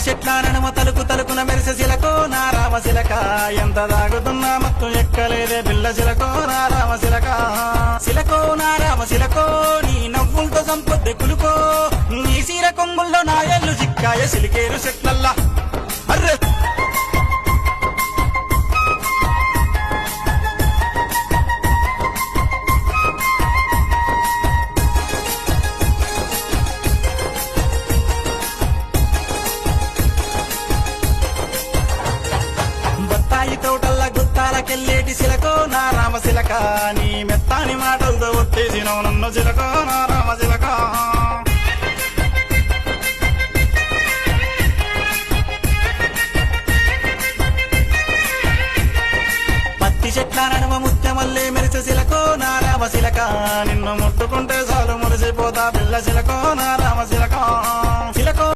చెట్ల నడుమ తలుకు తలుకున మెరిసె శిలకో నా రామ శిలక ఎంత దాగుతున్నా మత్తు ఎక్కలేదే పిల్ల శిలకో నా రామ శిలక శిలకో నా రామ శిలకో నీ నవ్వులతో సంపొద్దు కులుకో నీ సీర కొంగుల్లో నా ఎల్లు చిక్కాయ సిలికేరు చెట్లల్లా అర్రే బత్తాయి తోటల్ల గుత్తాలకెళ్ళేటి శిలకో నా రామ శిలక నీ మెత్తాని మాటలతో ఒట్టేసినవు నన్ను శిలకో నా రామ శిలక పత్తి చెట్ల నడుమ ముత్యమల్లే మెరిసె శిలకో నా రామ శిలక నిన్ను ముట్టుకుంటే చాలు మురిసిపోతా పిల్ల శిలకో నా రామ శిలక శిలకో